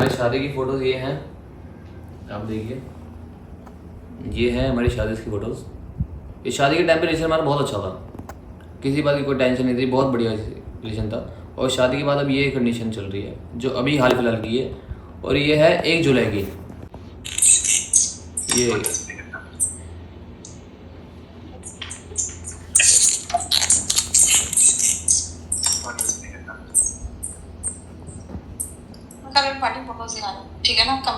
हमारी शादी की फ़ोटोज़ ये हैं, आप देखिए, ये है हमारी शादी की फ़ोटोज़। इस शादी के टाइम पे रिलेशन हमारा बहुत अच्छा था, किसी बात की कोई टेंशन नहीं थी, बहुत बढ़िया रिलेशन था। और शादी के बाद अब ये कंडीशन चल रही है जो अभी हाल फिलहाल की है, और ये है 1 जुलाई की। ये कल पार्टी प्रपोज दिखाना, ठीक है ना? कम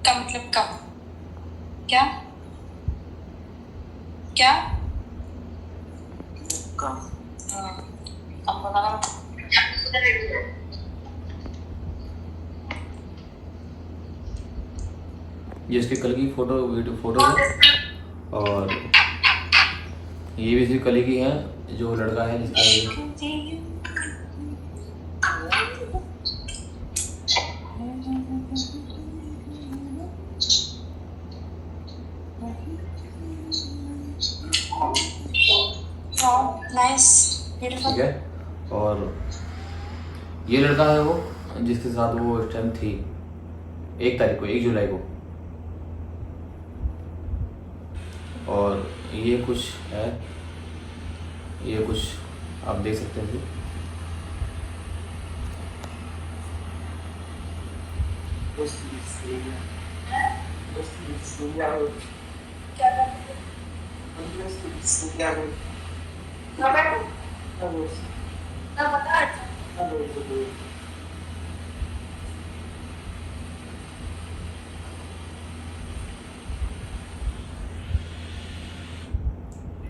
कम मतलब कम क्या क्या कम कम बताना। ये इसकी कल की फोटो है, और ये भी इसकी कल की है, जो लड़का है जिसका नाइस ठीक ब्यूटीफुल। है। और ये लड़का है वो जिसके साथ वो इस टाइम थी 1 तारीख को, 1 जुलाई को। और ये कुछ है, ये कुछ आप देख सकते हैं।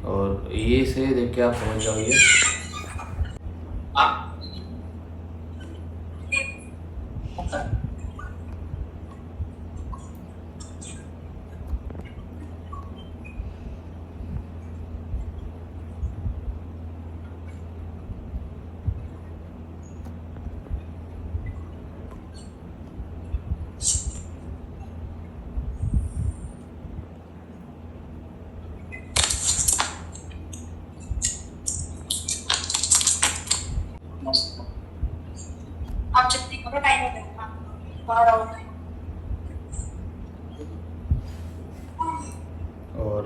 और ये से देख के आप समझ जाओगे। आप जितनी करो टाइम हो जाएगा बाहर आओ। और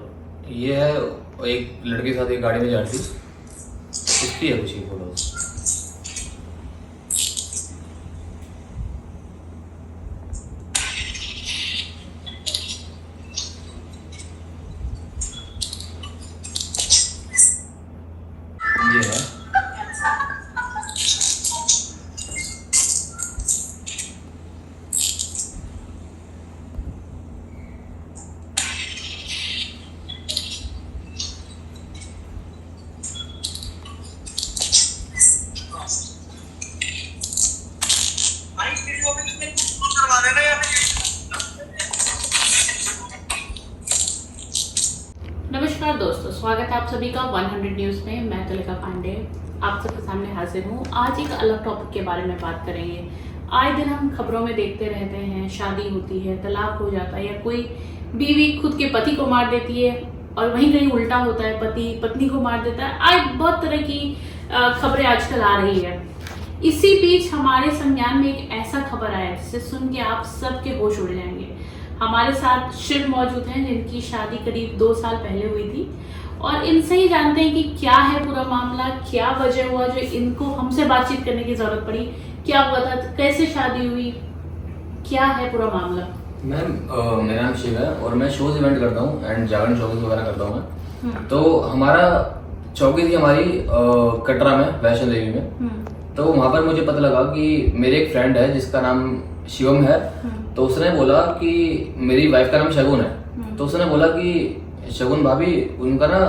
ये है एक लड़के के साथ एक गाड़ी में जा रही थी, इसकी है कुछ ही फोटोज। ये है नमस्कार दोस्तों, स्वागत है आप सभी का 100 न्यूज़ में। मैं तुलिका पांडे आप सबके सामने हाजिर हूँ। आज एक अलग टॉपिक के बारे में बात करेंगे। आए दिन हम खबरों में देखते रहते हैं, शादी होती है, तलाक हो जाता है, या कोई बीवी खुद के पति को मार देती है, और वहीं कहीं उल्टा होता है, पति पत्नी को मार देता है। आज बहुत तरह की खबरें आजकल आ रही है। इसी बीच हमारे संज्ञान में एक ऐसा खबर आया जिसे सुन के आप सबके होश उड़ जाएंगे। हमारे साथ शिव मौजूद हैं जिनकी शादी करीब 2 साल पहले हुई थी, और इनसे ही जानते हैं कि क्या है पूरा मामला, क्या वजह हुआ जो इनको हमसे बातचीत करने की जरूरत पड़ी, क्या हुआ था, कैसे शादी हुई, क्या है पूरा मामला। मैम, मेरा नाम शिव है और मैं शोज इवेंट करता हूँ एंड जागरण चौकी वगैरह करता हूँ मैं। तो हमारा चौकी थी हमारी कटरा में, वैष्णो देवी में। तो वहाँ पर मुझे पता लगा कि मेरे एक फ्रेंड है जिसका नाम शिवम है। तो उसने बोला कि मेरी वाइफ का नाम शगुन है, तो उसने बोला कि शगुन भाभी, उनका ना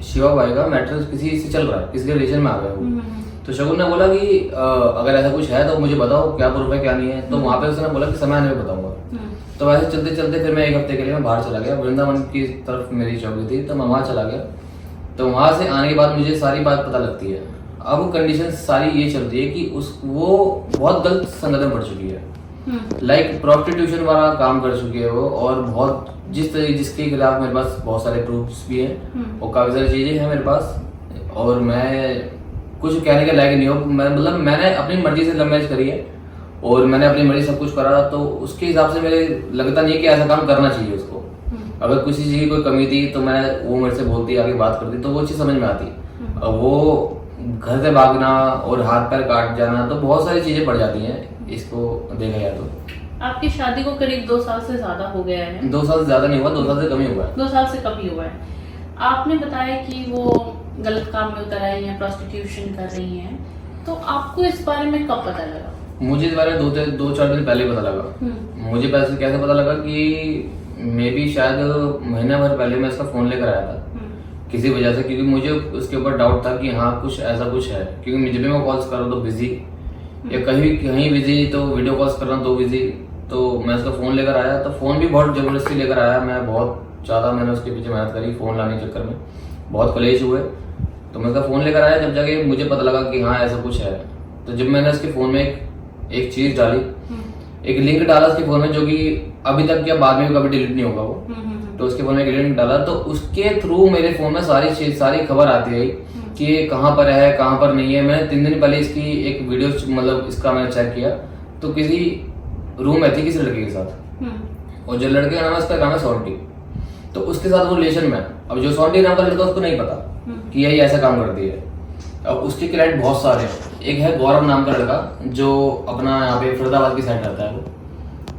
शिवा भाई का मैटर किसी से चल रहा है, किसी रिलेशन में आ गया वो। तो शगुन ने बोला कि अगर ऐसा कुछ है तो मुझे बताओ, क्या प्रूफ है क्या नहीं है। तो वहाँ पे उसने बोला कि समय आने पे बताऊंगा। तो वैसे चलते चलते फिर मैं 1 हफ्ते के लिए मैं बाहर चला गया, वृंदावन की तरफ मेरी चौकी थी, तो मैं वहाँ चला गया। तो वहाँ से आने के बाद मुझे सारी बात पता लगती है। अब कंडीशन सारी ये चलती है कि वो बहुत गलत संगत में पड़ चुकी है, लाइक प्रोस्टिट्यूशन वाला काम कर चुकी है वो, और बहुत जिसके खिलाफ मेरे पास बहुत सारे प्रूफ्स भी हैं और काफी सारी चीजें हैं मेरे पास। और मैं कुछ कहने के लायक नहीं हूँ। मैंने अपनी मर्जी से लव मैरिज करी है और मैंने अपनी मर्जी सब कुछ करा, तो उसके हिसाब से मेरे लगता नहीं है कि ऐसा काम करना चाहिए उसको। अगर किसी चीज की कोई कमी थी तो वो मेरे से बोलती, आगे बात करती, तो वो चीज समझ में आती। अब वो घर से भागना और हाथ पैर काट जाना, तो बहुत सारी चीजें पड़ जाती हैं इसको देखा जाए तो। आपकी शादी को करीब 2 साल से ज्यादा हो गया है। 2 साल से ज्यादा नहीं हुआ, 2 साल से कम ही हुआ है। 2 साल से कम ही हुआ है। आपने बताया कि वो गलत काम में उतर आई हैं, प्रोस्टिट्यूशन कर रही हैं, तो आपको इस बारे में कब पता लगा? मुझे इस बारे में 2-4 दिन पहले पता लगा। मुझे कैसे पता लगा कि मे बी शायद महीना भर पहले मैं इसका फोन लेकर आया था किसी वजह से, क्योंकि मुझे उसके ऊपर डाउट था कि हाँ कुछ ऐसा कुछ है, क्योंकि मुझे भी मैं कॉल्स कर रहा तो बिजी, या कहीं बिजी, तो वीडियो कॉल्स कर रहा तो बिजी। तो मैं उसका फोन लेकर आया, तो फोन भी बहुत जबरदस्ती लेकर आया। मैं बहुत ज्यादा मैंने उसके पीछे मेहनत करी, फोन लाने के चक्कर में बहुत कलेश हुए। तो मैं उसका फोन लेकर आया, जब जाके मुझे पता लगा कि हाँ ऐसा कुछ है। तो जब मैंने उसके फोन में एक चीज डाली, एक लिंक डाला उसके फोन में, जो कि अभी तक या बाद में भी कभी डिलीट नहीं होगा वो, तो उसके फोन में एक लिंक डाला, तो उसके थ्रू मेरे फोन में सारी खबर आती रही कि ये कहाँ पर है, कहाँ पर नहीं है। मैंने 3 दिन पहले इसकी एक वीडियो, मतलब इसका मैंने चेक किया, तो किसी रूम में थी किसी लड़के के साथ, और जो लड़के का नाम है, उसका नाम है सोंटी, तो उसके साथ वो रिलेशन में। अब जो सोंटी नाम का लड़का, उसको नहीं पता कि यही ऐसा काम करती है। अब उसके क्लाइंट बहुत सारे हैं। एक है गौरव नाम का लड़का, जो अपना यहाँ पे फरीदाबाद की साइड रहता है वो,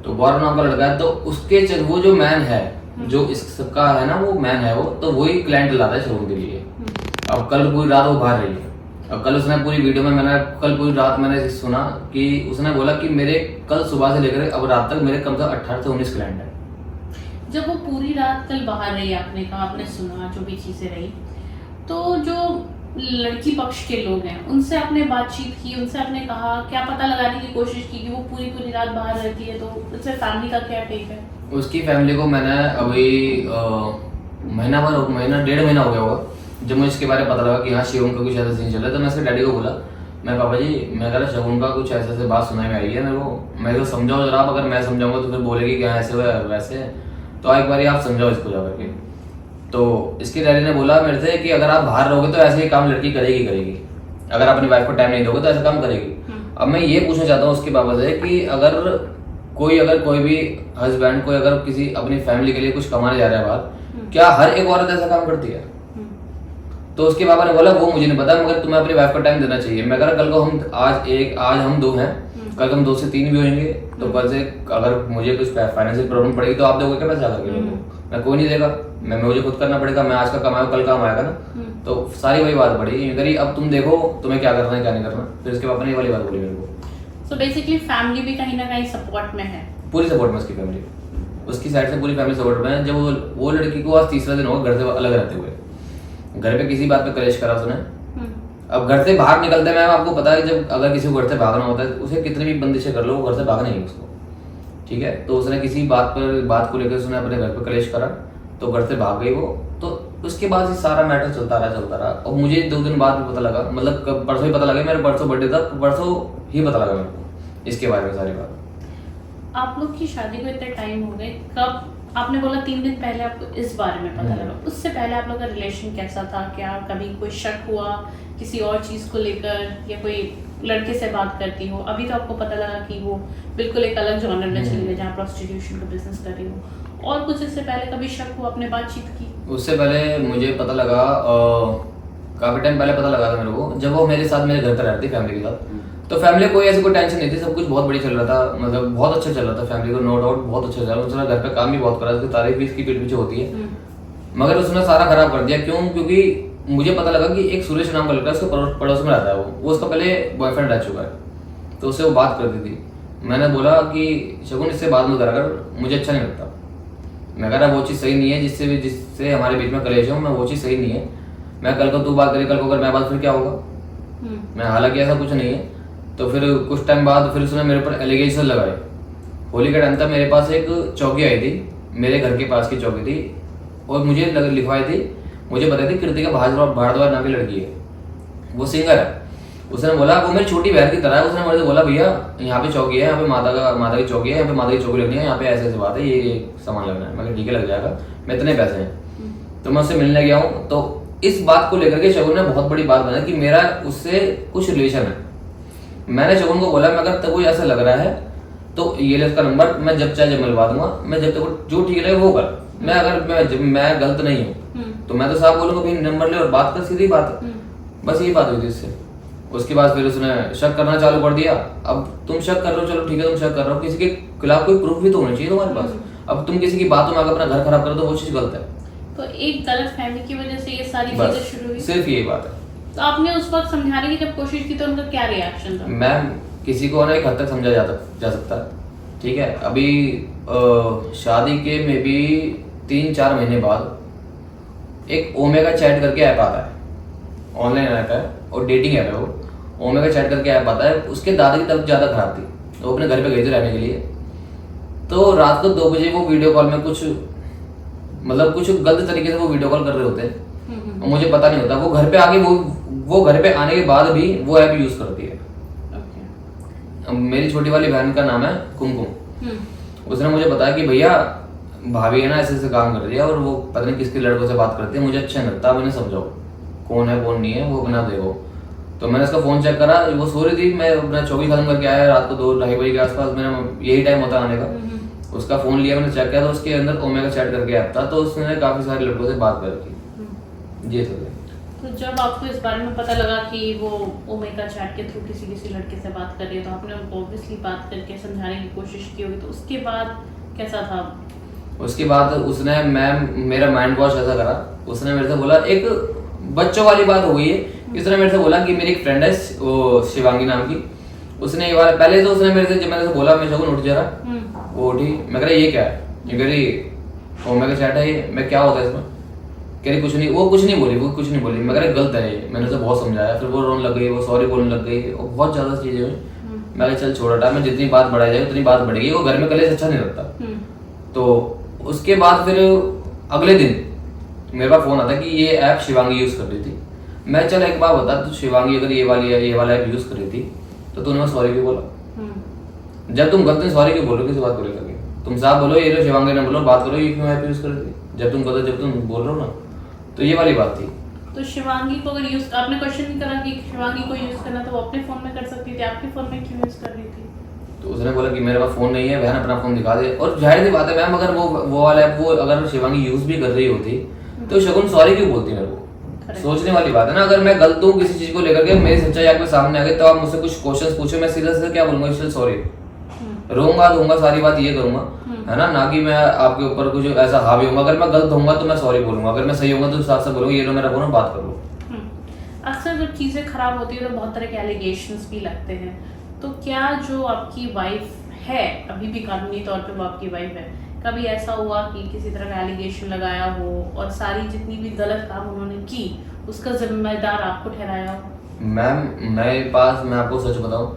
तो गौरव नाम का लड़का है। तो उसके वो जो मैन है, जो इस सबका है ना, वो मैन है वो, तो वही क्लाइंट लाता है शोरूम के लिए। अब कल पूरी रात वो बाहर रही है। अब कल उसने पूरी वीडियो में कल पूरी रात मैंने सुना कि उसने बोला कि मेरे कल सुबह से लेकर अब रात तक मेरे कम से कम 18 से 19 क्लाइंट है। जब वो पूरी रात कल बाहर रही, आपने कहा, आपने सुना जो भी चीजें रही, तो जो लड़की पक्ष के लोग हैं उनसे आपने बातचीत की, उनसे आपने कहा, क्या पता लगाने की कोशिश की कि वो पूरी रात बाहर रहती है, तो उससे फैमिली का क्या टेक है? उसकी फैमिली को मैंने अभी महीना 1.5 महीना हो गया होगा, जब मुझे इसके बारे में पता लगा कि हाँ शिवम का कुछ ऐसा सीन चल रहा है, तो मैं इसके डैडी को बोला, मैं पापा जी, मैं कह रहा शगुन का कुछ ऐसे बात सुनाई में आई है मेरे को, मैं तो समझाओ जरा, अगर मैं समझाऊंगा तो फिर बोलेगी कि ऐसे हुआ वैसे, तो एक बार आप समझाओ इसको जाकर के। तो इसके डैडी ने बोला मेरे से कि अगर आप बाहर रहोगे तो ऐसे ही काम लड़की करेगी, अगर अपनी वाइफ को टाइम नहीं दोगे तो ऐसा काम करेगी। अब मैं ये पूछना चाहता हूँ उसके पापा से कि अगर कोई भी हस्बैंड कोई अगर किसी अपनी फैमिली के लिए कुछ कमाने जा रहा है बाहर, क्या हर एक औरत ऐसा काम करती है? तो उसके पापा ने बोला वो मुझे नहीं पता, मगर तुम्हें अपनी वाइफ को टाइम देना चाहिए। मैं कह रहा कल को हम आज हम 2 हैं, कल हम 2 से 3 भी होंगे, तो कल से अगर मुझे कुछ फाइनेंशियल प्रॉब्लम पड़ेगी तो आप दोगे क्या पैसा करके लोगों को? मैं कोई नहीं देगा, मैं मुझे खुद करना पड़ेगा। मैं आज का कमाया कल काम आएगा ना, तो सारी वही बात पड़ी करी। अब तुम देखो तुम्हें क्या करना है क्या नहीं करना। फिर इसके पापा ने ये वाली बात बोली मेरे को। सो बेसिकली फैमिली भी कहीं ना कहीं सपोर्ट में है, पूरी सपोर्ट में उसकी फैमिली, उसकी साइड से पूरी फैमिली सपोर्ट में है। जब वो लड़की को आज 3रा दिन होगा घर से अलग रहते हुए, घर पे किसी बात पे कलेश करा उसने। अब घर से बाहर निकलते मैम आपको पता है, जब अगर किसी को घर से भागना होता है, उसे कितनी भी बंदिशें कर लो, वो घर से भागना ही उसको, ठीक है। तो उसने किसी बात को लेकर उसने अपने घर पे कलेश करा, तो घर से भाग गई वो। तो उसके बाद ये सारा मैटर चलता रहा। और मुझे 2 दिन बाद भी पता लगा, मतलब परसों ही पता लगा, मेरे परसों बर्थडे था, परसों ही पता लगा मेरे को इसके बारे में सारी बात। आप लोग की शादी को इतने टाइम हो गए, कब आपने बोला 3 दिन पहले आपको इस बारे में पता लगा? उससे पहले आप लोग का रिलेशन कैसा था? क्या कभी कोई शक हुआ किसी और चीज को लेकर, या कोई लड़के से बात करती हो? अभी तो आपको पता लगा कि वो बिल्कुल एक अलग जॉनर में चली गई जहाँ प्रोस्टिट्यूशन का बिजनेस कर रही हो, और कुछ इससे पहले कभी शक हुआ? आपने बातचीत की? उससे पहले मुझे पता लगा, काफी टाइम पहले पता लगा था मेरे को, जब वो मेरे साथ मेरे घर पर रहती फैमिली के साथ। तो फैमिली कोई ऐसी कोई टेंशन नहीं थी, सब कुछ बहुत बढ़िया चल रहा था, मतलब बहुत अच्छा चल रहा था फैमिली को, नो डाउट बहुत अच्छा चल रहा था। घर पे काम भी बहुत कर रहा था, तारीफ भी इसकी पीठ पीछे होती है, मगर उसने सारा खराब कर दिया। क्यों? क्योंकि मुझे पता लगा कि एक सुरेश नाम का लड़का उसके पड़ोस में रहता है, वो उसका पहले बॉयफ्रेंड रह चुका है, तो उससे वो बात करती थी। मैंने बोला कि शगुन इससे बात मत करा कर, मुझे अच्छा नहीं लगता। मैं कह रहा वो चीज़ सही नहीं है, जिससे हमारे बीच में कलेश हो, मैं वो चीज़ सही नहीं है। मैं कल को तू बात करे, कल को अगर मैं बात, फिर क्या होगा? मैं हालांकि ऐसा कुछ नहीं है। तो फिर कुछ टाइम बाद फिर उसने मेरे पर एलिगेशन लगाए। होली का टाइम था, मेरे पास एक चौकी आई थी, मेरे घर के पास की चौकी थी, और मुझे लिखवाई थी, मुझे बताई थी कृतिका भारद्वाज नाम की लड़की है, वो सिंगर है। उसने बोला वो मेरी छोटी बहन की तरह है। उसने मुझे बोला भैया यहाँ पे चौकी है, यहाँ पे माता की चौकी है, यहाँ पे माता की चौकी लगनी है, यहाँ पे ऐसे बात है, ये सामान लगना है। मैं ठीक है लग जाएगा, मैं इतने पैसे हैं। तो मैं उससे मिलने गया हूँ, तो इस बात को लेकर के शगुन ने बहुत बड़ी बात बनाई कि मेरा उससे कुछ रिलेशन है। मैंने शगुन को बोला, मैं अगर तेरे को ऐसा लग रहा है तो ये ले उसका नंबर, मैं जब चाहे जब मिलवा दूंगा, मैं जब तक जो ठीक लगे वो कर। मैं अगर मैं गलत नहीं हूँ तो मैं तो साफ बोलूंगा भाई नंबर ले और बात कर, सीधी बात है। बस यही बात हुई थी इससे। उसके बाद फिर उसने शक करना चालू कर दिया। अब तुम शक कर रहे हो, चलो ठीक है तुम शक कर रहे हो, किसी के खिलाफ कोई प्रूफ भी तो होना चाहिए तुम्हारे पास। अब तुम किसी की बातों में आकर अपना घर खराब करो तो वो चीज गलत है। तो एक गलत फहमी की वजह से ये सारी चीजें बस शुरू हुई। सिर्फ यही बात है। तो आपने उस वक्त समझाने की जब कोशिश की तो उनका क्या रिएक्शन था? मैम किसी को ना एक हद तक समझा जा सकता है, ठीक है। अभी शादी के में भी 3-4 महीने बाद एक ओमेगा चैट करके ऐप आता है, ऑनलाइन ऐप है और डेटिंग ऐप है वो। ओमेगा चैट करके ऐप आता है। उसके दादा की तबीयत ज़्यादा खराब थी, वो अपने घर पे गए थे रहने के लिए। तो रात को 2 बजे वो वीडियो कॉल में कुछ गलत तरीके से वो वीडियो कॉल कर रहे होते हैं और मुझे पता नहीं होता। वो घर पे आके वो घर पे आने के बाद भी वो ऐप यूज़ करती है। मेरी छोटी वाली बहन का नाम है कुमकुम। उसने मुझे बताया कि भैया भाभी है ना ऐसे ऐसे काम कर रही है और वो पता नहीं किसके लड़कों से बात करती है, मुझे अच्छा नहीं लगता, आप इन्हें समझाओ कौन है कौन नहीं है, वो अपना देखो। तो मैंने उसका फोन चेक करा, वो सो रही थी। मैं अपना चौकी खत्म करके आया रात को 2-2:30 बजे के आसपास, मेरा यही टाइम होता आने का। उसका फोन लिया, मैंने चेक किया तो उसके अंदर ओमेगा चैट करके ऐप था। तो उसने काफी सारे लड़कों से बात कर रखी। ये सब। तो जब आपको इस बारे में पता लगा कि वो ओमेगा चैट के थ्रू किसी लड़के से बात कर रही है तो आपने उनको ऑब्वियसली बात करके समझाने की कोशिश की होगी। तो उसके बाद कैसा था? उसके बाद उसने मेरा माइंड वॉश ऐसा करा। उसने मेरे से बोला, एक बच्चों वाली बात हो गई है। उसने मेरे से बोला कि मेरी एक फ्रेंड है वो शिवांगी नाम की। उसने ये वाला पहले तो उसने मेरे से जब मैंने से बोला मैं शगुन उठ जरा, वो उठी। मैं कह रहा ये क्या है? ये कह रही ओमेगा चैट है ये। मैं क्या होता है इसमें? कह रही कुछ नहीं। वो कुछ नहीं बोली। मैं कह रहा गलत है ये। मैंने उसे बहुत समझाया। फिर वो रोने लग गई, वो सॉरी बोलने लग गई और बहुत ज्यादा चीजें हुई। मैं कहा चल छोड़ हटा, मैं जितनी बात बढ़ाई जाए उतनी बात बढ़ेगी। वो घर में कलेश अच्छा नहीं लगता। तो उसके बाद फिर अगले दिन मेरे पास फोन आता कि ये ऐप शिवांगी यूज कर रही थी। मैं चल एक बार बता, तो शिवांगी अगर ये वाला ऐप यूज कर रही थी तो तूने सॉरी क्यों बोला? जब तुम गलत सॉरी क्यों बोलो? किसी बात को लेकर तुम साफ बोलो, ये लो शिवांगी ने बोलो, बात करो ये क्यों ऐप यूज कर रही थी। जब तुम बोल रहे हो ना, तो ये वाली बात थी। तो शिवांगी को अगर यूज, आपने क्वेश्चन नहीं करा कि शिवांगी को यूज करना तो वो अपने फोन में कर सकती थी, आपके फोन में क्यों यूज कर रही थी? तो उसने बोला कि मेरे पास फोन नहीं है, बहन अपना फोन दिखा दे। और जाहिर सी बात है मैम, अगर वो वाला ऐप वो अगर शिवांगी यूज भी कर रही होती तो शगुन सॉरी क्यों बोलती मेरे को? सोचने वाली बात है ना। अगर मैं गलत हूँ किसी चीज को लेकर के, मेरी सच्चाई आपके सामने आ गई, तो आप मुझसे कुछ क्वेश्चंस पूछो, मैं सीधा सीधा क्या बोलूंगा? चल सॉरी, रोऊंगा दूंगा, सारी बात ये करूंगा, है ना कि मैं आपके ऊपर कुछ ऐसा हावी होऊंगा। अगर मैं गलत होऊंगा तो मैं सॉरी बोलूंगा, अगर मैं सही होऊंगा तो साथ साथ बोलूंगा ये लो मेरा फोन, बात कर लो। अक्सर जब चीजें खराब होती है तो बहुत तरह के एलिगेशंस भी लगते हैं। तो क्या जो आपकी वाइफ है, अभी भी कानूनी तौर पे वो आपकी वाइफ है, कभी ऐसा हुआ कि किसी तरह का एलिगेशन लगाया हो और सारी जितनी भी गलत काम उन्होंने की उसका जिम्मेदार आपको ठहराया हो? मैम मैं आपको सच बताऊं,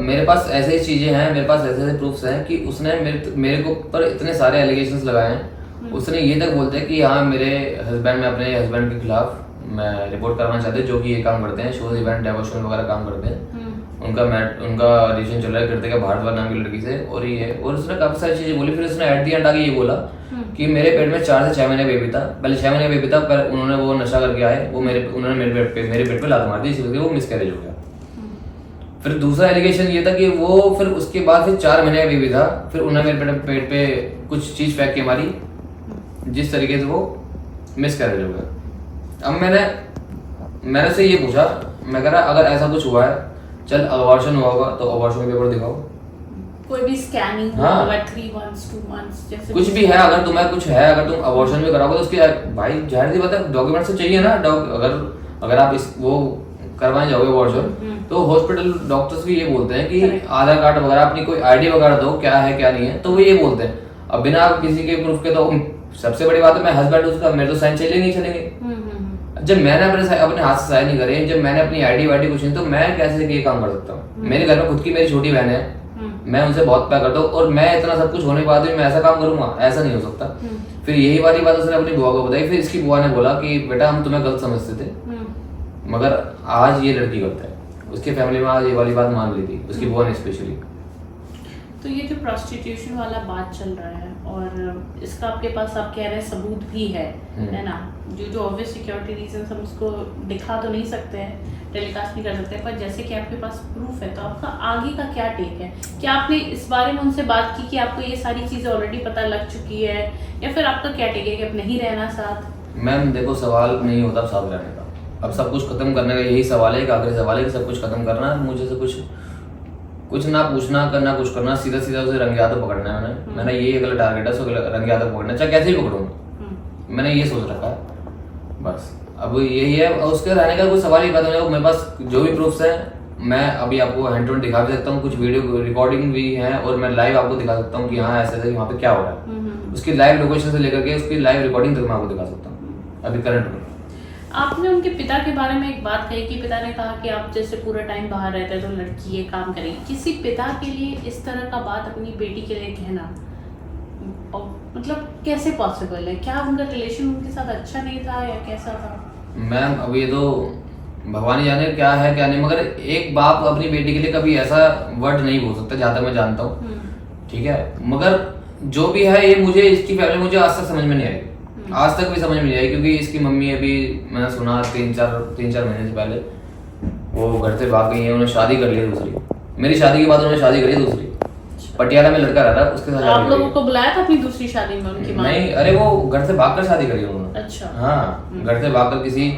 मेरे पास ऐसे ही चीजें हैं, मेरे पास ऐसे प्रूफ्स हैं कि उसने मेरे को ऊपर इतने सारे एलिगेशंस लगाए हैं। उसने ये तक बोलते हैं कि हाँ मेरे हस्बैंड, मैं अपने हस्बैंड के खिलाफ मैं रिपोर्ट करवाना चाहते हैं, जो कि ये काम करते हैं, शोज इवेंट डेवोशन वगैरह काम करते हैं। उनका रिलेशन चल रहा है कृतिका भारद्वाज नाम की लड़की से, और ये और उसने काफी सारी चीजें बोली। फिर उसने एट दी एंड आके ये बोला कि मेरे पेट में 4 से 6 महीने बेबी था। पहले 6 महीने बेबी था, पर उन्होंने वो नशा करके आए, वो उन्होंने मेरे पेट पे लात मार दी, इसी वजह से वो मिसकैरेज हो गया। फिर दूसरा एलिगेशन ये था कि वो फिर उसके बाद फिर 4 महीने का बेबी था, फिर उन्होंने मेरे पेट पे कुछ चीज फेंक के मारी, जिस तरीके से वो मिसकैरेज हो गया। अब मैंने उससे ये पूछा, मैं कह रहा अगर ऐसा कुछ हुआ है, चल अबॉर्शन हुआ होगा तो अबॉर्शन पेपर दिखाओ, कोई भी स्कैनिंग हुआ होगा 3 months 2 months जैसे कुछ भी है, अगर तुम्हें कुछ है, अगर तुम अबॉर्शन भी कराओगे तो उसके भाई जाहिर सी बात है डॉक्यूमेंट तो चाहिए ना। अगर आप वो करवाने जाओगे अबॉर्शन तो हॉस्पिटल डॉक्टर्स भी ये बोलते हैं कि आधार कार्ड वगैरह, अपनी कोई आईडी वगैरह दो, क्या है क्या नहीं है, तो वो ये बोलते हैं। अब बिना किसी के प्रूफ के, तो सबसे बड़ी बात है मैं हस्बैंड उसका, मेरे तो साइन चलेंगे। जब मैंने अपने हाथ से साइन नहीं करे, जब मैंने अपनी आईडी वाईडी कुछ नहीं, तो मैं कैसे ये काम कर सकता हूँ? मेरे घर में खुद की मेरी छोटी बहन है, मैं उनसे बहुत प्यार करता हूँ, और मैं इतना सब कुछ होने के बाद भी मैं ऐसा काम करूंगा? ऐसा नहीं हो सकता। फिर यही वाली बात उसने अपनी बुआ को बताई। फिर इसकी बुआ ने बोला कि बेटा हम तुम्हें गलत समझते थे, मगर आज ये लड़की गलत है। उसके फैमिली में आज ये वाली बात मान ली थी, उसकी बुआ ने स्पेशली। तो ये जो प्रोस्टिट्यूशन वाला बात चल रहा है और इसका आपके पास आप कह रहे हैं सबूत भी है ना, जो ऑब्वियस सिक्योरिटी रीजन हम उसको दिखा तो नहीं सकते हैं, टेलीकास्ट नहीं कर सकते, पर जैसे कि आपके पास प्रूफ है तो आपका आगे का क्या टेक है? क्या आपने इस बारे में उनसे बात की कि आपको ये सारी चीज़ें ऑलरेडी पता लग चुकी है, या फिर आपका क्या टेक है कि अब नहीं रहना साथ? मैम देखो, सवाल नहीं होता साथ रहने का, अब सब कुछ खत्म करने का यही सवाल है, एक आखिरी सवाल है कि सब कुछ खत्म करना है, मुझे से कुछ ना पूछना करना, कुछ करना, सीधा सीधा उसे रंगे हाथों पकड़ना है। मैंने ये अगला टारगेट है, उसको रंगे हाथों पकड़ना है, चाहे कैसे ही पकड़ूंगा, मैंने ये सोच रखा है बस। अब यही है, उसके रहने का कोई सवाल ही खत्म है। मेरे पास जो भी प्रूफ्स है मैं अभी आपको हैंड टू हैंड दिखा भी सकता हूँ, कुछ वीडियो रिकॉर्डिंग भी है और मैं लाइव आपको दिखा सकता हूँ कि हाँ ऐसे ऐसे यहाँ पे क्या हो रहा है। उसकी लाइव लोकेशन से लेकर के उसकी लाइव रिकॉर्डिंग तक मैं आपको दिखा सकता हूँ अभी करंट में। आपने उनके पिता के बारे में एक बात कही कि पिता ने कहा कि आप जैसे पूरा टाइम बाहर रहते हैं तो लड़की ये काम करेगी। किसी पिता के लिए इस तरह का बात अपनी बेटी के लिए कहना और मतलब कैसे पॉसिबल है? क्या उनका रिलेशन उनके साथ अच्छा नहीं था या कैसा था? मैम अब ये तो भगवान ही जाने क्या है क्या नहीं, मगर एक बाप अपनी बेटी के लिए कभी ऐसा वर्ड नहीं बोल सकता जहाँ तक मैं जानता हूँ, ठीक है। मगर जो भी है ये मुझे इसकी फैमिली मुझे आज तक समझ में नहीं आई, आज तक भी समझ में नहीं आई, क्योंकि इसकी मम्मी अभी मैंने सुना 3-4 महीने से पहले वो घर से भाग गई है, उन्होंने शादी कर ली दूसरी। मेरी शादी के बाद उन्होंने शादी करी दूसरी, पटियाला में लड़का रहता है उसके साथ। आप लोगों को बुलाया था अपनी दूसरी शादी में उनकी मां? नहीं, अरे वो घर से भागकर शादी करी उन्होंने। अच्छा। हाँ, घर से भागकर किसी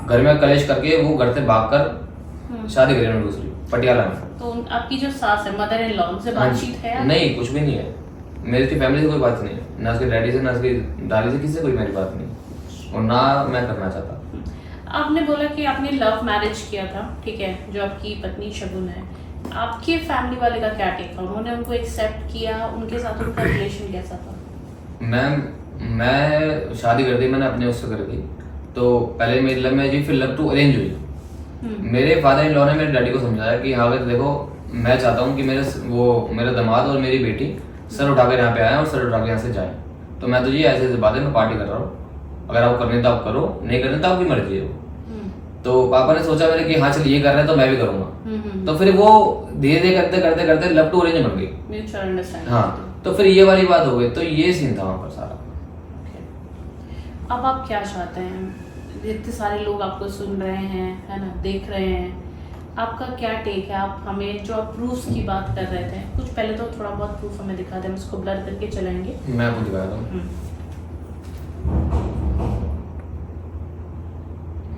घर में कलेश करके वो घर से भागकर शादी करी उन्होंने दूसरी पटियाला में। तो आपकी जो सास है, मदर इन लॉ, उनसे बातचीत है? नहीं, कुछ भी नहीं है, मेरी उसकी फैमिली से कोई बात नहीं है, ना उसके डैडी से ना उसकी दादी से, किसी से कोई मेरी बात नहीं और ना मैं करना चाहता। आपने बोला कि आपने लव मैरिज किया था, ठीक है, जो आपकी पत्नी शगुन है, आपके फैमिली वाले का क्या टेक था? उन्होंने उनको एक्सेप्ट किया? उनके साथ उनका रिलेशन कैसा था? मैम मैं शादी कर दी, मैंने अपने उससे कर दी, तो पहले मेरी लव मैरिज हुई, फिर लव टू अरेंज हुई। मेरे फादर इन लॉ ने मेरे डैडी को समझाया कि हाँ भाई देखो, मैं चाहता हूँ कि मेरा दामाद और मेरी बेटी सर उठाकर यहाँ पे आए और सर उठा के यहाँ से जाए, तो मैं तुझे ऐसे ऐसे बातें मैं पार्टी कर रहा हूँ, अगर आप करने तो आप करो, नहीं करने तो आपकी मर्जी है। तो पापा ने सोचा मेरे कि हाँ चल ये कर रहे हैं तो मैं भी करूंगा, तो फिर वो धीरे धीरे करते करते करते लव टू अरेंज बन गई, म्यूचुअल अंडरस्टैंडिंग। हाँ, तो फिर ये वाली बात हो गई, तो ये सीन था वहाँ पर सारा। अब आप क्या चाहते हैं? इतने सारे लोग आपको सुन रहे हैं, है ना, देख रहे हैं, आपका क्या टेक है? आप हमें जो आप प्रूफ्स की बात कर रहे थे, कुछ पहले तो थोड़ा बहुत प्रूफ हमें दिखा दें, हम उसको ब्लर करके चलाएंगे। मैं आपको दिखाता हूँ,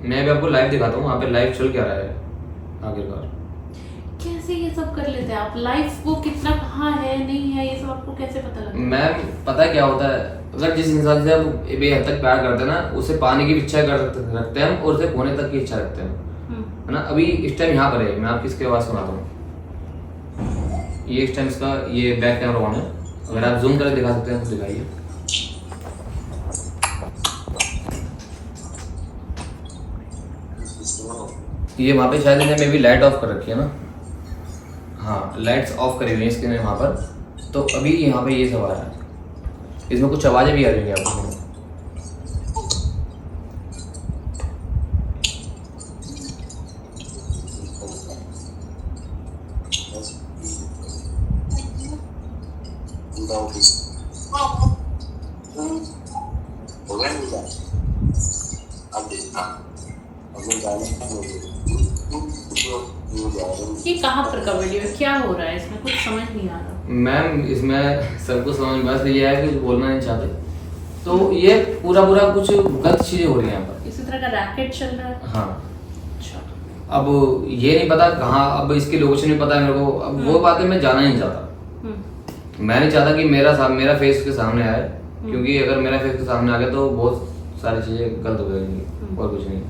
मैं भी आपको लाइव दिखाता हूँ, वहाँ पे लाइव चल क्या रहा है आखिरकार। कैसे ये सब कर लेते हैं आप लाइव? वो कितना कहाँ है नहीं है ये सब आपको कैसे पता लगता है? मैम पता है क्या होता है, अगर जिस इंसान से हम बेहद तक प्यार करते हैं ना, उसे पाने की भी इच्छा रखते हैं हम और उसे खोने तक की इच्छा रखते हैं, है ना। अभी इस टाइम यहाँ पर है, मैं आपकी इसकी आवाज़ सुनाता हूँ। ये इस टाइम इसका ये बैक कैमरा ऑन है, अगर आप जूम करके दिखा सकते हैं तो दिखाइए। ये वहाँ पे शायद इन्हें मे भी लाइट ऑफ कर रखी है ना, हाँ लाइट्स ऑफ करी हुई है इसके वहाँ पर, तो अभी यहाँ पे ये सब आ रहा है, इसमें कुछ आवाज़ें भी आ रही हैं आपको। ये कहाँ पर का वीडियो है? क्या हो रहा है इसमें? कुछ समझ नहीं आ रहा। मैम इसमें सबको समझ बस ये है कि बोलना नहीं चाहते, तो ये पूरा कुछ गलत चीजें हो रही हैं यहाँ पर, इसी तरह का रैकेट चल रहा है। हाँ, अच्छा। अब ये नहीं पता कहाँ, अब इसकी लोकेशन नहीं पता है मेरे को, अब वो बातें मैं जाना नहीं चाहता। मैं नहीं चाहता कि मेरा फेस के सामने आए, क्योंकि अगर मेरा फेस के सामने आ गया तो बहुत सारी चीजें गलत हो जाएंगी और कुछ नहीं।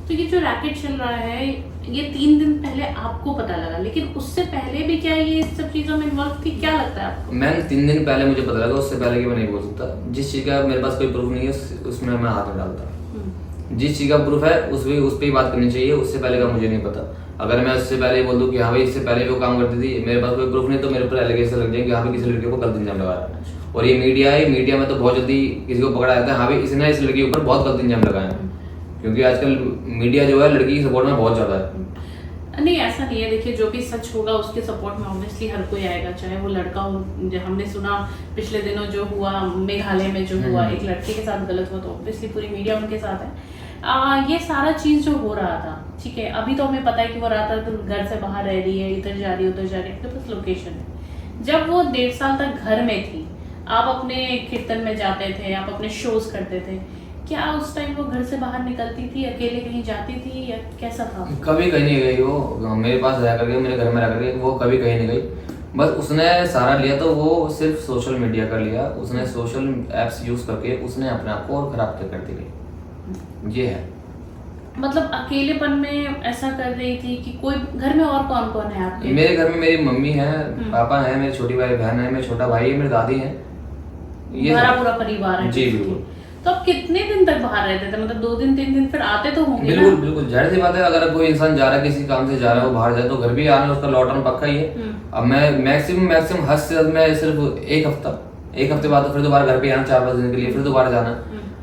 तो ये जो रैकेट चल रहा है ये 3 दिन पहले आपको पता लगा, लेकिन उससे पहले भी क्या ये इस सब चीजों में इन्वॉल्व थी? क्या लगता है आपको? मैम 3 दिन पहले मुझे पता लगा, उससे पहले की मैं नहीं बोल सकता। जिस चीज़ का मेरे पास कोई प्रूफ नहीं है उसमें मैं हाथ नहीं डालता। जिस चीज़ का प्रूफ है उस पर ही बात करनी चाहिए, उससे पहले का मुझे नहीं पता। अगर मैं उससे पहले ही बोल दूँ कि हाँ भाई इससे पहले वो काम करती थी, मेरे पास कोई प्रूफ नहीं, तो मेरे ऊपर एलिगेशन लग जाएंगे हाँ भाई किसी लड़के को गलत इल्जाम लगा रहा है। और ये मीडिया है, मीडिया में तो बहुत जल्दी किसी को पकड़ा जाता है, हाँ भाई इसने इस लड़की के ऊपर बहुत गलत इल्जाम लगाए हैं, क्योंकि आजकल मीडिया जो है लड़की की सपोर्ट में बहुत ज़्यादा है। नहीं ऐसा नहीं है, देखिए जो भी सच होगा उसके सपोर्ट में ऑब्वियसली हर कोई आएगा, चाहे वो लड़का हो। जो हमने सुना पिछले दिनों जो हुआ मेघालय में जो हुआ, एक लड़के के साथ गलत हुआ, तो ऑब्वियसली पूरी मीडिया उनके साथ है। ये सारा चीज़ जो हो रहा था, ठीक है, अभी तो हमें पता है कि वो रहा था तो घर से बाहर रह रही है, इधर जा रही है उधर जा रही है, आपके पास लोकेशन है। जब वो 1.5 साल तक घर में थी, आप अपने कीर्तन में जाते थे, आप अपने शोज करते थे, क्या उस टाइम वो घर से बाहर निकलती थी, अकेले कहीं जाती थी या कैसा था? कभी कहीं नहीं गई वो, मेरे पास रह करके, मेरे घर में रह करके वो कभी कहीं नहीं गई। बस उसने सारा लिया तो वो सिर्फ सोशल मीडिया कर लिया, उसने सोशल एप्स यूज करके उसने अपने आप को और खराब करती गई। ये है मतलब अकेलेपन में ऐसा कर रही थी कि कोई घर में और कौन कौन है आपके? मेरे घर में मेरी मम्मी है, पापा है, मेरी छोटी भाई बहन है, मेरा छोटा भाई है, मेरी दादी है, ये हमारा पूरा परिवार है। जी बिल्कुल। तो आप कितने दिन तक बाहर रहते थे? मतलब 2 दिन 3 दिन फिर आते तो होंगे ना? बिल्कुल बिल्कुल, जाहिर सी बात है, अगर कोई इंसान जा रहा है किसी काम से जा रहा है, वो बाहर जाए तो घर भी आना उसका लौटना पक्का ही है। अब मैं मैक्सिमम हद से हद मैं सिर्फ एक हफ्ते बाद तो फिर दोबारा घर पे आना 4-5 दिन के लिए, फिर दोबारा जाना।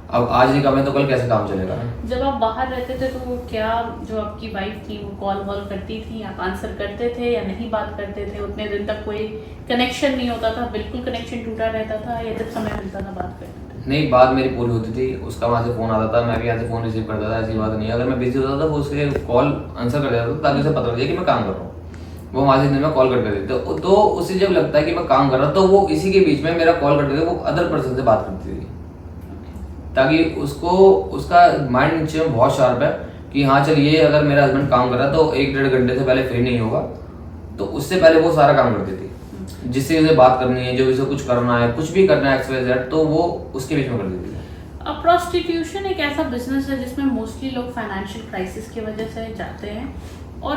अब आज नहीं काम है तो कल कैसे काम चलेगा? जब आप बाहर रहते थे तो क्या जो आपकी वाइफ थी वो कॉल वॉल करती थी, आप आंसर करते थे या नहीं बात करते थे? उतने दिन तक कोई कनेक्शन नहीं होता था, बिल्कुल कनेक्शन टूटा रहता था, या जब समय मिलता था बात करते थे? नहीं, बात मेरी पूरी होती थी, उसका वहाँ से फोन आता था, मैं भी यहाँ से फोन रिसीव करता था, ऐसी बात नहीं है। अगर मैं बिजी होता था वो उसके कॉल आंसर कर देता था ताकि उसे पता लगे कि मैं काम कर रहा हूँ। वो वहाँ से दिन में कॉल करके देते तो उसे जब लगता है कि मैं काम कर रहा हूँ तो वो इसी के बीच में मेरा कॉल करते थे, वो अदर पर्सन से बात करती थी, ताकि उसको उसका माइंड नीचे में बहुत शार्प है कि हाँ चल ये अगर मेरा हस्बैंड काम कर रहा है तो 1-1.5 घंटे से पहले फ्री नहीं होगा, तो उससे पहले वो सारा काम करती थी। जिससे उसे बात करनी है, जो इसे कुछ करना है, कुछ भी करना है XYZ, तो वो उसके बीच में कर देती थी। प्रोस्टिट्यूशन एक ऐसा बिजनेस है जिसमें मोस्टली लोग फाइनेंशियल क्राइसिस की वजह से जाते हैं, और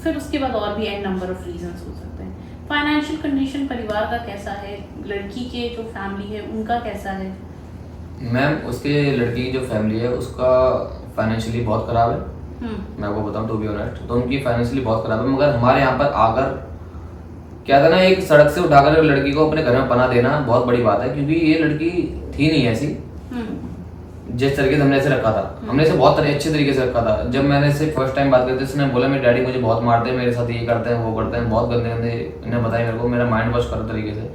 फिर उसके बाद और भी एन नंबर ऑफ रीजंस हो सकते हैं। फाइनेंशियल कंडीशन परिवार का कैसा है, लड़की के जो फैमिली है उनका कैसा है? मैम, उसके लड़की की जो फैमिली है उसका फाइनेंशियली बहुत खराब है। मैं आपको बताऊं टू बी ऑनेस्ट, तो उनकी फाइनेंशियली बहुत खराब है। मगर हमारे यहाँ पर आकर क्या था ना, एक सड़क से उठाकर लड़की को अपने घर में पना देना बहुत बड़ी बात है, क्योंकि ये लड़की थी नहीं ऐसी जिस तरीके से हमने इसे रखा था। हमने इसे बहुत अच्छे तरीके से रखा था। जब मैंने इससे फर्स्ट टाइम बात करते इसने बोला मेरे डैडी मुझे बहुत मारते हैं, मेरे साथ ये करते हैं वो करते हैं, बहुत गंदे गंदे इन्हें बताया मेरे को, मेरा माइंड वॉश करो तरीके से।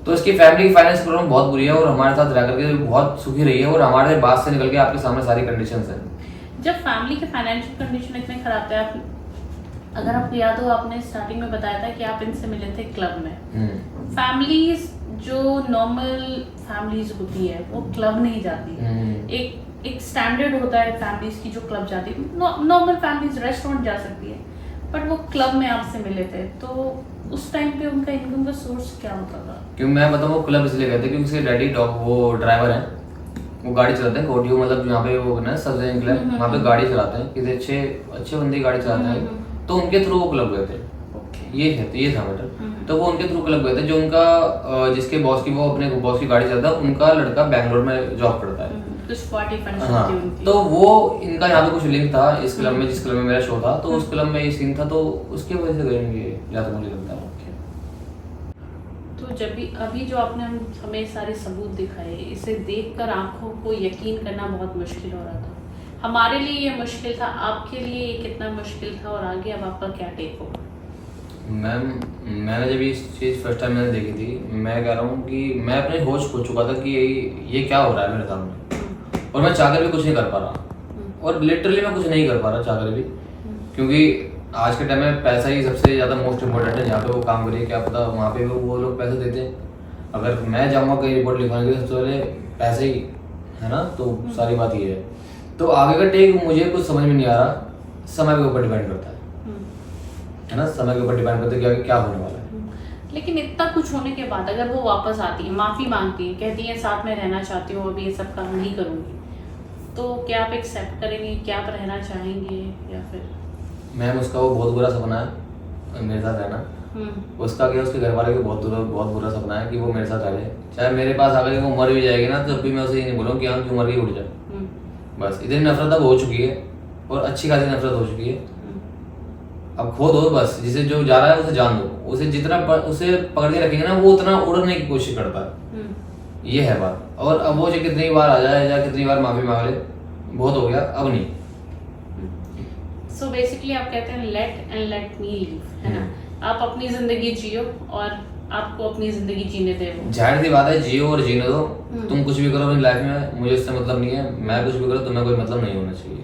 तो इसकी फैमिली की फाइनेंस प्रॉब्लम बहुत बुरी है और हमारे साथ रह करके बहुत सुखी रही है, और हमारे बात से निकल के आपके सामने सारी कंडीशंस हैं। जब फैमिली के फाइनेंशियल कंडीशन इतने खराब थे, आप अगर आपको याद हो आपने स्टार्टिंग में बताया था कि आप इनसे मिले थे क्लब में। फैमिलीज जो नॉर्मल फैमिलीज होती है वो क्लब नहीं जाती। एक स्टैंडर्ड होता है फैमिलीज की जो क्लब जाती है। नॉर्मल फैमिलीज रेस्टोरेंट जा सकती है, बट वो क्लब में आपसे मिले थे, तो उस टाइम पे उनका इनकम का सोर्स क्या होता था? क्यों मैं बताऊँ, वो क्लब इसलिए गए थे क्योंकि उसके डैडी वो ड्राइवर हैं, वो गाड़ी चलाते हैं कोटियो, मतलब यहाँ पे वो ना सब्जेक्ट क्लब, वहाँ पे गाड़ी चलाते हैं, किसी अच्छे बंदे गाड़ी चलाते हैं, तो उनके थ्रू वो क्लब गए थे। ये था मैटर। तो वो उनके थ्रू क्लब गए थे, जो उनका जिसके बॉस की वो अपने बॉस की गाड़ी चलाता है, उनका लड़का बैंगलोर में जॉब करता है। हाँ, तो वो इनका यहाँ पे कुछ लिंक था इस क्लब में, जिस क्लब में मेरा शो था, तो उस क्लब में ये सीन था, तो उसकी वजह से गए या तो मुझे लगता है। तो जब भी अभी जो आपने हमें सारे सबूत दिखाए, इसे देखकर आंखों को यकीन करना बहुत मुश्किल हो रहा था। हमारे लिए ये मुश्किल था, आपके लिए ये कितना मुश्किल था, और आगे अब आपका क्या टेक होगा? मैम, मैंने जब इस चीज़ फर्स्ट टाइम मैंने देखी थी, मैं कह रहा हूँ कि मैं अपने होश खो चुका था कि ये क्या हो रहा है मेरे सामने, और मैं चाहकर भी कुछ नहीं कर पा रहा, और लिटरली मैं कुछ नहीं कर पा रहा चाहकर भी, क्योंकि आज के टाइम में पैसा ही सबसे ज़्यादा मोस्ट इम्पोर्टेंट है। जहाँ पे वो काम करिए, क्या पता वहाँ पे वो लोग पैसे देते हैं। अगर मैं जाऊँगा कहीं रिपोर्ट लिखवाने के लिए, सबसे पहले पैसे ही है ना, तो सारी बात ये है। तो आगे का टेक मुझे कुछ समझ में नहीं आ रहा, समय के ऊपर डिपेंड करता है ना, समय के ऊपर डिपेंड करता है क्या होने वाला है। लेकिन इतना कुछ होने के बाद अगर वो वापस आती है, माफ़ी मांगती है, कहती है साथ में रहना चाहती हूँ, अब ये सब काम नहीं करूँगी, तो क्या आप एक्सेप्ट करेंगे? क्या आप रहना चाहेंगे? या फिर मैम, उसका वो बहुत बुरा सपना है मेरे साथ रहना। उसका क्या, उसके घर वाले का बहुत बुरा सपना है कि वो मेरे साथ रहे, चाहे मेरे पास आकर वो मर भी जाएगी ना, तब भी मैं उसे ये नहीं बोलूँ कि हाँ क्यों मर गई, उठ जाए। बस इतनी नफरत अब हो चुकी है, और अच्छी खासी नफरत हो चुकी है। अब खो दो बस, जिसे जो जा रहा है उसे जान दो, उसे जितना उसे पकड़ के रखेंगे ना, वो उतना उड़ने की कोशिश करता है। ये है बात। और अब वो जो कितनी बार आ जाए या कितनी बार माफी मांग ले, बहुत हो गया, अब नहीं। सो बेसिकली आप कहते हैं let and let me leave, है ना? आप अपनी जिंदगी जियो और आपको अपनी जिंदगी जीने दे वो। जाहिर सी बात है, जियो और जीने दो। तुम कुछ भी करो अपनी लाइफ में, मुझे इससे मतलब नहीं है। मैं कुछ भी करूँ, तुम्हें कोई मतलब नहीं होना चाहिए।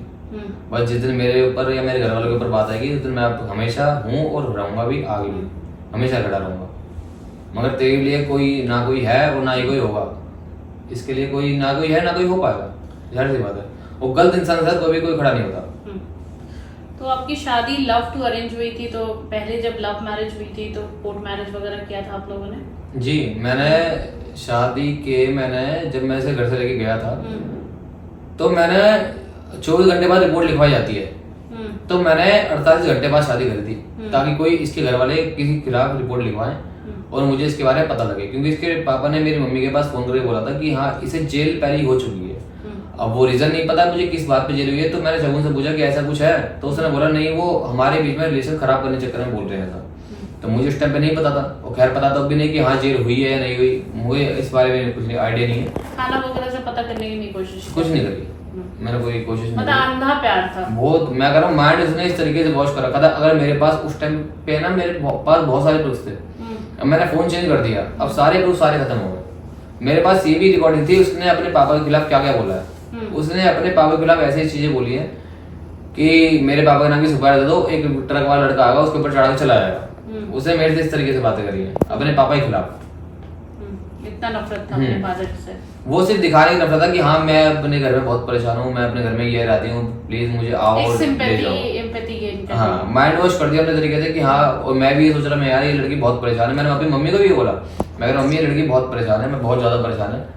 बस जिस दिन मेरे ऊपर या मेरे घर वालों के ऊपर बात आएगी, उस दिन मैं हमेशा हूँ और रहूंगा भी, आगे भी हमेशा खड़ा रहूंगा। मगर तेरे लिए कोई ना कोई है और ना ही कोई होगा। इसके लिए कोई ना कोई है, ना कोई हो पाएगा। जाहिर सी बात है, वो गलत इंसान के साथ कभी कोई खड़ा नहीं होता। तो आपकी शादी लव टू अरेंज हुई थी, तो पहले जब लव मैरिज हुई थी तो कोर्ट मैरिज वगैरह किया था आप लोगों ने? जी, मैंने शादी के जब मैं इसे घर से लेके गया था, तो मैंने 24 घंटे बाद रिपोर्ट लिखवाई जाती है, तो मैंने 48 घंटे बाद शादी करी थी, ताकि कोई इसके घर वाले किसी के खिलाफ रिपोर्ट लिखवाएं और मुझे इसके बारे में पता लगे। क्योंकि इसके पापा ने मेरी मम्मी के पास फोन करके बोला था कि हाँ, इसे जेल पहले ही हो चुकी है। अब वो रीजन नहीं पता मुझे किस बात पे जेल हुई है, तो मैंने शगुन से पूछा कि ऐसा कुछ है, तो उसने बोला नहीं, वो हमारे बीच में रिलेशन खराब करने चक्कर में बोल रहे हैं ऐसा। तो मुझे उस टाइम पे नहीं पता था, और खैर पता तो भी नहीं कि हाँ जेल हुई है या नहीं हुई, मुझे इस बारे में कुछ आइडिया नहीं है। खाना वगैरह से पता करने की नहीं कोशिश? कुछ नहीं करी मैंने, कोई कोशिश नहीं मतलब अंधा प्यार था बहुत। मैं कह रहा हूँ माइंड उसने इस तरीके से वॉश कर रखा था। अगर मेरे पास उस टाइम पे ना, मेरे पास बहुत सारे प्रूफ थे, अब मैंने फोन चेंज कर दिया, अब सारे प्रूफ सारे खत्म हो गए। मेरे पास ये भी रिकॉर्डिंग थी, उसने अपने पापा के खिलाफ क्या क्या बोला है। उसने अपने पापा के खिलाफ ऐसी चीजें बोली है कि मेरे पापा के नाम की सुपारी दे दो, एक ट्रक वाला लड़का आएगा उसके ऊपर चढ़ा के चला जाएगा। उसने मेरे से इस तरीके से बातें करी है अपने पापा के खिलाफ। इतना नफरत था अपने फादर से। वो सिर्फ दिखाने की नफरत था कि हाँ, मैं अपने घर में बहुत परेशान हूँ, मैं अपने घर में ये रहती हूँ, प्लीज मुझे आओ और ले जाओ। हाँ, माइंड वॉश कर दिया अपने तरीके से कि हाँ, और मैं भी ये सोच रहा मैं यार ये लड़की बहुत परेशान है। मैंने अपनी मम्मी को भी बोला, मैं कह रहा मम्मी ये लड़की बहुत परेशान है, मैं बहुत ज्यादा परेशान है,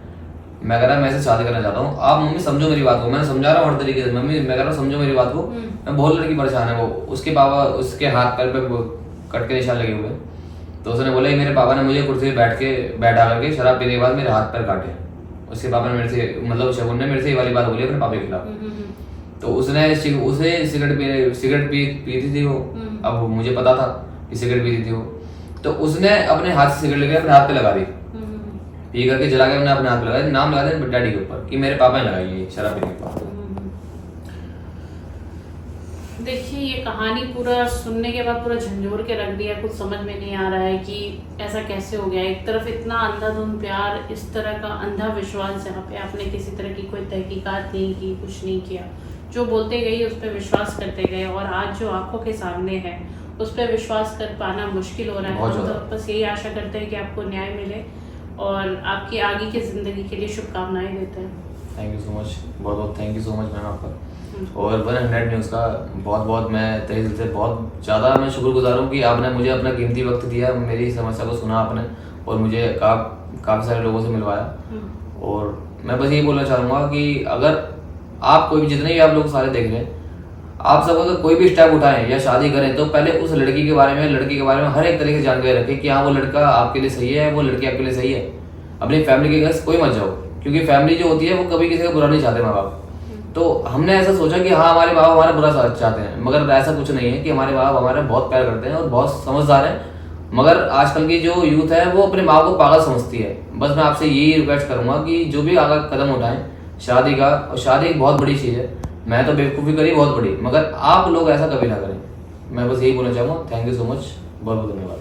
मैं कह रहा मैं इससे शादी करना चाहता हूँ, आप मम्मी समझो मेरी बात को। मैंने समझा रहा हूँ हर तरीके से, मम्मी मैं कह रहा हूँ समझो मेरी बात को, मैं बहुत लड़की परेशान है। वो उसके पापा, उसके हाथ पैर पे कट के निशान लगे हुए, तो उसने बोला मेरे पापा ने मुझे कुर्सी पे बैठा करके शराब पीने के बाद मेरे हाथ पैर काटे। उसके पापा ने मेरे से, मतलब शगुन ने मेरे से ये वाली बात बोली अपने पापा के खिलाफ। तो उसने उसे सिगरेट पीती थी वो, अब मुझे पता था कि सिगरेट पीती थी वो, तो उसने अपने हाथ से सिगरेट लेकर अपने हाथ पे लगा दी, पी करके जला के अपने हाथ पे लगा, नाम लगा दिया डैडी के ऊपर कि मेरे पापा ने लगाई है शराब पीने के बाद। देखिए, ये कहानी पूरा सुनने के बाद पूरा झंझोर के रख दिया। कुछ समझ में नहीं आ रहा है कि ऐसा कैसे हो गया। एक तरफ इतना अंधाधुंध प्यार, इस तरह का अंधा विश्वास, जहाँ पे आपने किसी तरह की कोई तहकीकात नहीं की, कुछ नहीं किया, जो बोलते गई उस पर विश्वास करते गए, और आज जो आंखों के सामने है उस पर विश्वास कर पाना मुश्किल हो रहा है। हम तो बस यही आशा करते हैं कि आपको न्याय मिले और आपकी आगे की ज़िंदगी के लिए शुभकामनाएं देते हैं। थैंक यू सो मच, बहुत बहुत thank you so much ma'am आपका, और 100 न्यूज़ का बहुत बहुत मैं तहे दिल से बहुत ज़्यादा मैं शुक्रगुजार हूँ कि आपने मुझे अपना कीमती वक्त दिया, मेरी समस्या को सुना आपने, और मुझे काफ़ी सारे लोगों से मिलवाया। और मैं बस यही बोलना चाहूँगा कि अगर आप कोई भी, जितने भी आप लोग सारे देख रहे हैं, आप सब अगर कोई भी स्टेप उठाएं या शादी करें, तो पहले उस लड़की के बारे में हर एक तरीके से जानकारी रखें कि हाँ वो लड़का आपके लिए सही है, वो लड़की आपके लिए सही है। अपनी फैमिली के घर कोई मत जाओ, क्योंकि फैमिली जो होती है वो कभी किसी का बुरा नहीं चाहते माँ बाप। तो हमने ऐसा सोचा कि हाँ हमारे बाप हमारा बुरा चाहते हैं, मगर ऐसा कुछ नहीं है कि हमारे बाप हमारा बहुत प्यार करते हैं और बहुत समझदार हैं। मगर आजकल की जो यूथ है वो अपने माँ को पागल समझती है। बस मैं आपसे यही रिक्वेस्ट करूंगा कि जो भी आगे कदम उठाएं शादी का, और शादी एक बहुत बड़ी चीज़ है, मैं तो बेवकूफ़ी करी बहुत बड़ी, मगर आप लोग ऐसा कभी ना करें। मैं बस यही बोलना चाहूँगा। थैंक यू सो मच, बहुत बहुत धन्यवाद।